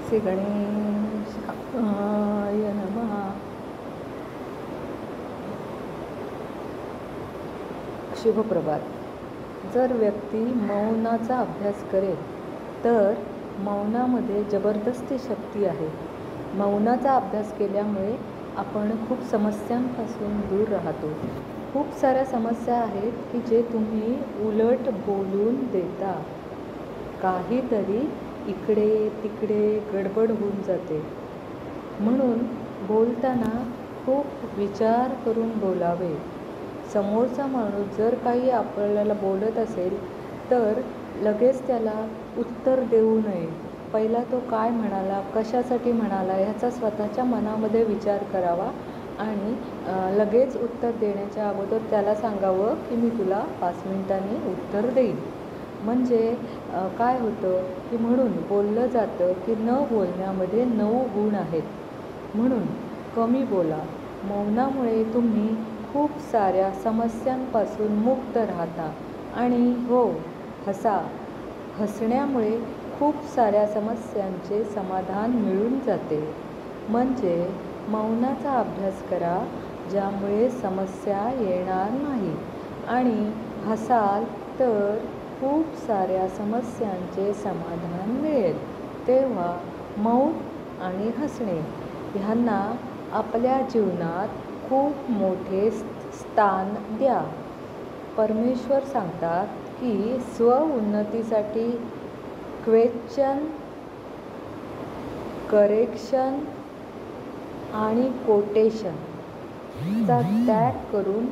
श्री गणेशाय नमः. शुभप्रभात. जर व्यक्ती मौनाचा अभ्यास करेल तर मौनामध्ये जबरदस्ती शक्ती आहे. मौनाचा अभ्यास केल्यामुळे आपण खूप समस्यांपासून दूर राहतो. खूप साऱ्या समस्या आहेत की जे तुम्ही उलट बोलून देता. काहीतरी इकडे तिकडे गडबड होऊन जाते. म्हणून बोलताना खूप विचार करून बोलावे. समोरचा माणूस जर काही आपल्याला बोलत असेल तर लगेच त्याला उत्तर देऊ नये. पहिला तो काय म्हणाला, कशासाठी म्हणाला ह्याचा स्वतःच्या मनामध्ये विचार करावा आणि लगेच उत्तर देण्याच्या अगोदर त्याला सांगावं की मी तुला 5 मिनिटांनी उत्तर देईन. म्हणजे काय होतं की म्हणून बोललं जातं की न बोलण्यामध्ये 9 गुण आहेत. म्हणून कमी बोला. मौनामुळे तुम्ही खूप साऱ्या समस्यांपासून मुक्त राहता. आणि हो, हसा. हसण्यामुळे खूप साऱ्या समस्यांचे समाधान मिळून जाते. म्हणजे मौनाचा अभ्यास करा ज्यामुळे समस्या येणार नाही. आणि हसाल तर खूप साऱ्या समस्यांचे समाधान मिळेल. तेव्हा मौन आणि हसणे ह्यांना आपल्या जीवनात खूप मोठे स्थान द्या. परमेश्वर सांगतात की स्व-उन्नतीसाठी क्वेश्चन, करेक्शन आणि कोटेशन चा त्याग करून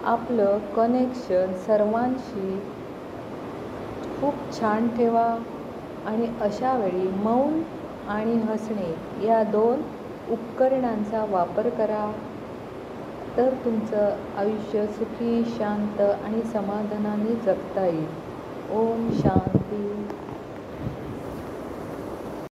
आपलं कनेक्शन सर्वांशी खूप छान ठेवा. आणि अशा वेळी मौन आणि हसणे या 2 उपकरणांचा वापर करा. तर तुमचं आयुष्य सुखी, शांत आणि समाधानाने जगता येईल. ओम शांती.